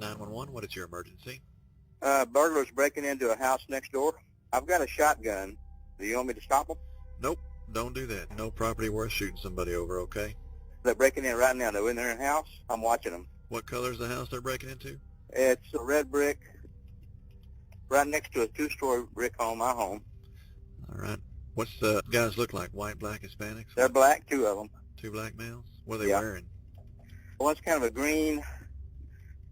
911, what is your emergency? Burglars breaking into a house next door. I've got a shotgun. Do you want me to stop them? Nope, don't do that. No property worth shooting somebody over, okay? They're breaking in right now. They're in their house. I'm watching them. What color is the house they're breaking into? It's a red brick right next to a two-story brick home, my home. All right. What's the guys look like? White, black, Hispanics? They're black, two of them. Two black males? What are they Yeah. wearing? One's kind of a green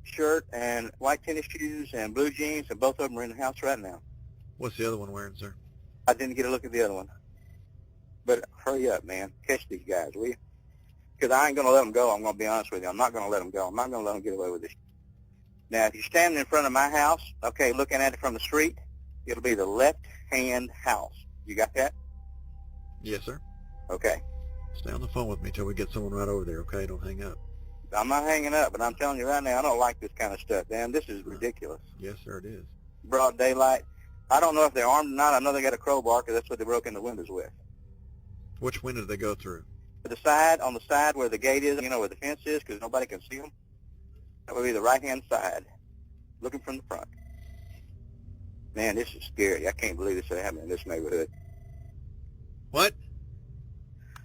shirt and white tennis shoes and blue jeans, and both of them are in the house right now. What's the other one wearing, sir? I didn't get a look at the other one. But hurry up, man. Catch these guys, will you? Because I ain't going to let them go. I'm going to be honest with you. I'm not going to let them go. I'm not going to let them get away with this. Now, if you're standing in front of my house, okay, looking at it from the street, it'll be the left-hand house. You got that? Yes, sir. Okay. Stay on the phone with me till we get someone right over there, okay? Don't hang up. I'm not hanging up, but I'm telling you right now, I don't like this kind of stuff, man. This is ridiculous. Yes, sir, it is. Broad daylight. I don't know if they're armed or not. I know they got a crowbar because that's what they broke in the windows with. Which window did they go through? The side, on the side where the gate is, you know, where the fence is, because nobody can see them. That would be the right-hand side, looking from the front. Man, this is scary. I can't believe this is happening in this neighborhood. What?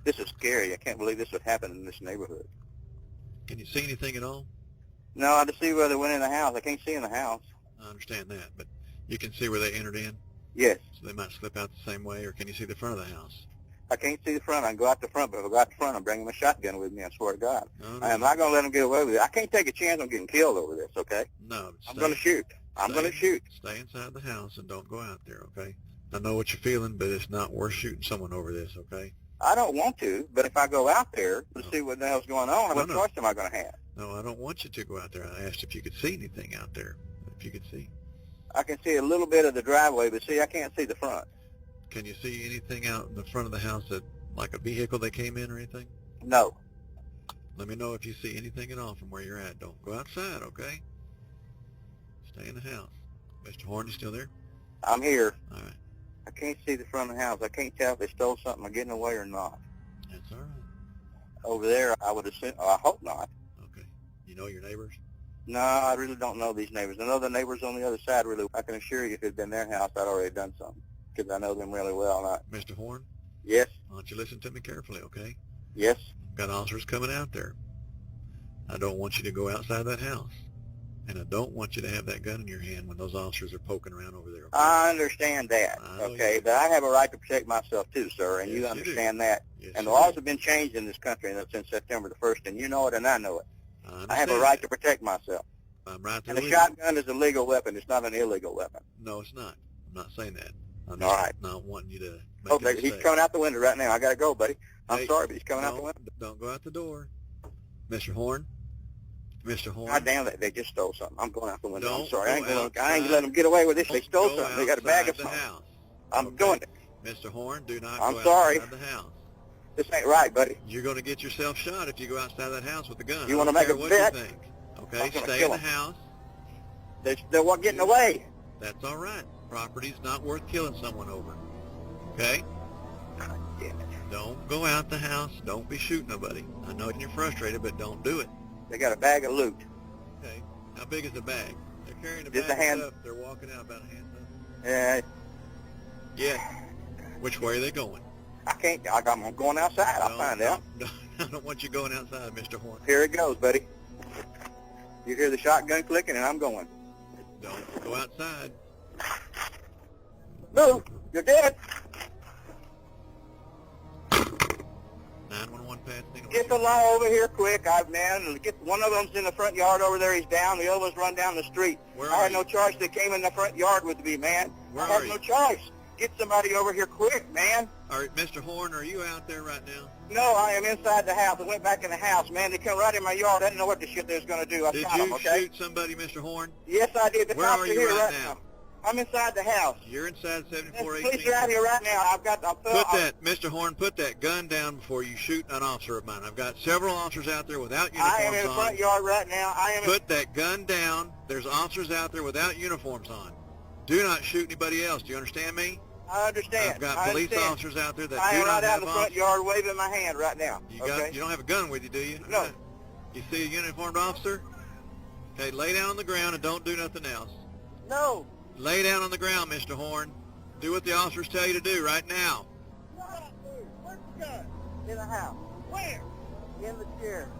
This is scary. I can't believe this would happen in this neighborhood. Can you see anything at all? No, I just see where they went in the house. I can't see in the house. I understand that, but you can see where they entered in? Yes. So they might slip out the same way, or can you see the front of the house? I can't see the front. I can go out the front, but if I go out the front, I'm bringing my shotgun with me, I swear to God. No, I am not going to let them get away with it. I can't take a chance on getting killed over this, okay? No. I'm going to shoot. I'm going to shoot. Stay inside the house and don't go out there, okay? I know what you're feeling, but it's not worth shooting someone over this, okay? I don't want to, but if I go out there to see what the hell's going on, what choice am I going to have? No, I don't want you to go out there. I asked if you could see anything out there, if you could see. I can see a little bit of the driveway, but see, I can't see the front. Can you see anything out in the front of the house that, like a vehicle that came in or anything? No. Let me know if you see anything at all from where you're at. Don't go outside, okay? Stay in the house. Mr. Horn, you still there? I'm here. All right. I can't see the front of the house. I can't tell if they stole something or getting away or not. That's all right. Over there, I would assume, I hope not. Okay. You know your neighbors? No, I really don't know these neighbors. I know the neighbors on the other side really. I can assure you if it had been their house, I'd already done something because I know them really well. Mr. Horn? Yes? Why don't you listen to me carefully, okay? Yes? Got officers coming out there. I don't want you to go outside that house. And I don't want you to have that gun in your hand when those officers are poking around over there. Okay? I understand that, okay? But I have a right to protect myself too, sir, and Yes, you understand that. Yes, and the you laws do. have been changed in this country since September the 1st, and you know it and I know it. I have a understand right that. to protect myself. I'm right there And a with you. shotgun is a legal weapon. It's not an illegal weapon. No, it's not. I'm not saying that. I'm All just right. not wanting you to make Oh, a mistake. he's coming out the window right now. I got to go, buddy. I'm Hey, sorry, but he's coming out the no, window. don't go out the door. Mr. Horn? Mr. Horn? God damn it, they just stole something. I'm going out the window. I'm Don't sorry. I ain't go going to outside. let them get away with this. They stole Go something. They got a bag of outside the something. house. I'm Okay. doing it. Mr. Horn, do not I'm go sorry. outside the house. This ain't right, buddy. You're going to get yourself shot if you go outside that house with a gun. You I wanna don't make care a what bet? you think. Okay, I'm gonna stay kill in the 'em. house. They're getting away. That's all right. Property's not worth killing someone over. Okay? God damn it. Don't go out the house. Don't be shooting nobody. I know you're frustrated, but don't do it. They got a bag of loot. Okay? How big is the bag? They're carrying a Just bag a hand. of stuff. They're walking out about a hand up. Yeah, Yeah. Which way are they going? I can't. I'm going outside. I'll find out. No, I don't want you going outside, Mr. Horn. Here it goes, buddy. You hear the shotgun clicking, and I'm going. Don't go outside. Move. You're dead. 911 passing. Get the law over here quick, man. Get one of them's in the front yard over there. He's down. The other one's run down the street. Where I are had you? no choice. They came in the front yard with me, man. Where I had are no you? choice. Get somebody over here quick, man. All right, Mr. Horn, are you out there right now? No, I am inside the house. I went back in the house, man. They come right in my yard. I didn't know what the shit they was going to do. I Did shot them, you okay? shoot somebody, Mr. Horn? Yes, I did. The Where cops are are you here right right now? now. I'm inside the house. You're inside Police 7418. are out here right now. Mr. Horn, put that gun down before you shoot an officer of mine. I've got several officers out there without uniforms I am in the front on. yard right now. Put that gun down. There's officers out there without uniforms on. Do not shoot anybody else. Do you understand me? I understand. I've got I police understand. officers out there that I do am not right out have in the front officers. yard waving my hand right now. You okay? don't have a gun with you, do you? No. You see a uniformed officer? Okay, lay down on the ground and don't do nothing else. No. Lay down on the ground, Mr. Horn. Do what the officers tell you to do right now. Where's the gun? In the house. Where? In the chair.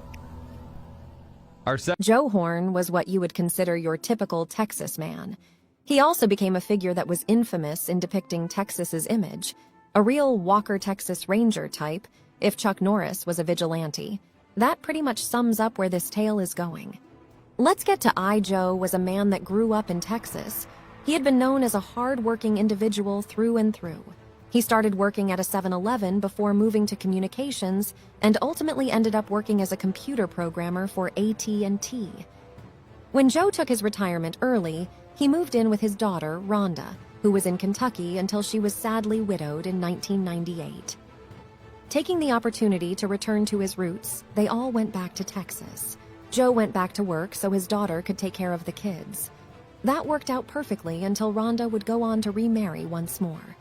Joe Horn was what you would consider your typical Texas man. He also became a figure that was infamous in depicting Texas's image, a real Walker Texas Ranger type, if Chuck Norris was a vigilante. That pretty much sums up where this tale is going. Let's get to Joe was a man that grew up in Texas. He had been known as a hard-working individual through and through. He started working at a 7-Eleven before moving to communications and ultimately ended up working as a computer programmer for AT&T. When Joe took his retirement early, he moved in with his daughter, Rhonda, who was in Kentucky until she was sadly widowed in 1998. Taking the opportunity to return to his roots, they all went back to Texas. Joe went back to work so his daughter could take care of the kids. That worked out perfectly until Rhonda would go on to remarry once more.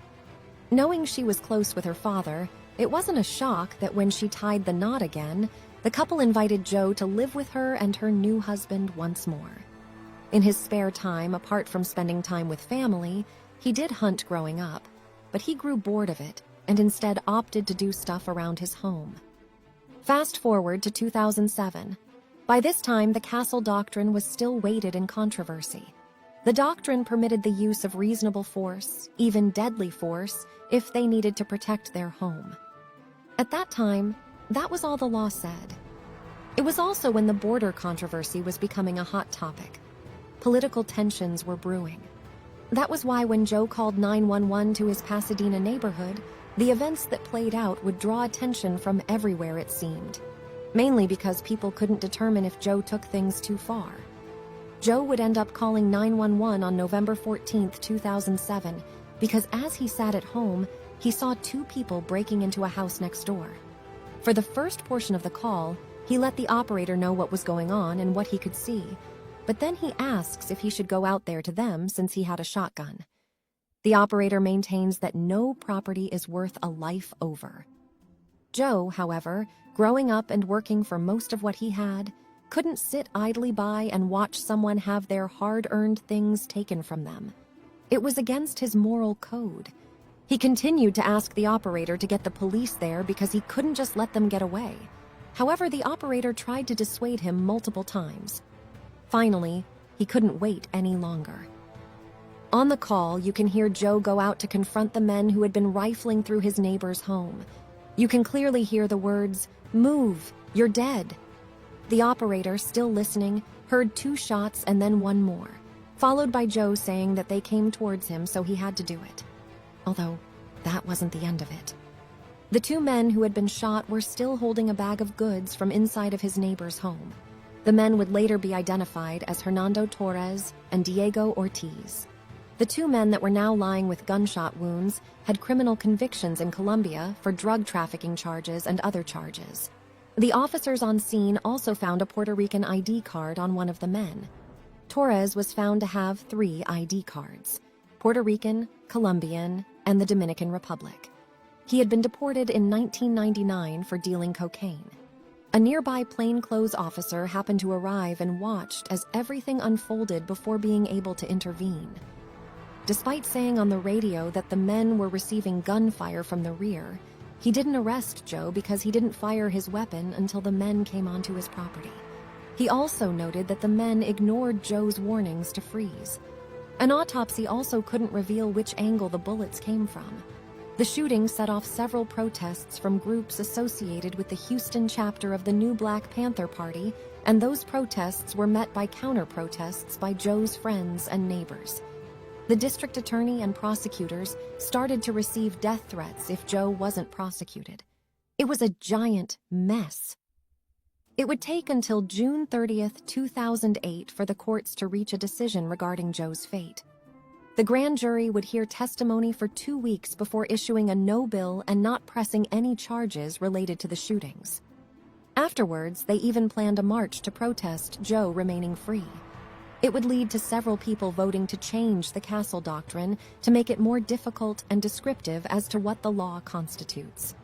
Knowing she was close with her father, it wasn't a shock that when she tied the knot again, the couple invited Joe to live with her and her new husband once more. In his spare time, apart from spending time with family, he did hunt growing up, but he grew bored of it and instead opted to do stuff around his home. Fast forward to 2007. By this time, the Castle Doctrine was still weighted in controversy. The doctrine permitted the use of reasonable force, even deadly force, if they needed to protect their home. At that time, that was all the law said. It was also when the border controversy was becoming a hot topic. Political tensions were brewing. That was why when Joe called 911 to his Pasadena neighborhood, the events that played out would draw attention from everywhere, it seemed. Mainly because people couldn't determine if Joe took things too far. Joe would end up calling 911 on November 14, 2007, because as he sat at home, he saw two people breaking into a house next door. For the first portion of the call, he let the operator know what was going on and what he could see, but then he asks if he should go out there to them since he had a shotgun. The operator maintains that no property is worth a life over. Joe, however, growing up and working for most of what he had, couldn't sit idly by and watch someone have their hard-earned things taken from them. It was against his moral code. He continued to ask the operator to get the police there because he couldn't just let them get away. However, the operator tried to dissuade him multiple times. Finally, he couldn't wait any longer. On the call, you can hear Joe go out to confront the men who had been rifling through his neighbor's home. You can clearly hear the words, "Move, you're dead." The operator, still listening, heard 2 shots and then 1 more, followed by Joe saying that they came towards him so he had to do it. Although, that wasn't the end of it. The 2 men who had been shot were still holding a bag of goods from inside of his neighbor's home. The men would later be identified as Hernando Torres and Diego Ortiz. The 2 men that were now lying with gunshot wounds had criminal convictions in Colombia for drug trafficking charges and other charges. The officers on scene also found a Puerto Rican ID card on one of the men. Torres was found to have 3 ID cards: Puerto Rican, Colombian, and the Dominican Republic. He had been deported in 1999 for dealing cocaine. A nearby plainclothes officer happened to arrive and watched as everything unfolded before being able to intervene. Despite saying on the radio that the men were receiving gunfire from the rear, he didn't arrest Joe because he didn't fire his weapon until the men came onto his property. He also noted that the men ignored Joe's warnings to freeze. An autopsy also couldn't reveal which angle the bullets came from. The shooting set off several protests from groups associated with the Houston chapter of the New Black Panther Party, and those protests were met by counter-protests by Joe's friends and neighbors. The district attorney and prosecutors started to receive death threats if Joe wasn't prosecuted. It was a giant mess. It would take until June 30th, 2008 for the courts to reach a decision regarding Joe's fate. The grand jury would hear testimony for 2 weeks before issuing a no bill and not pressing any charges related to the shootings. Afterwards, they even planned a march to protest Joe remaining free. It would lead to several people voting to change the Castle Doctrine to make it more difficult and descriptive as to what the law constitutes.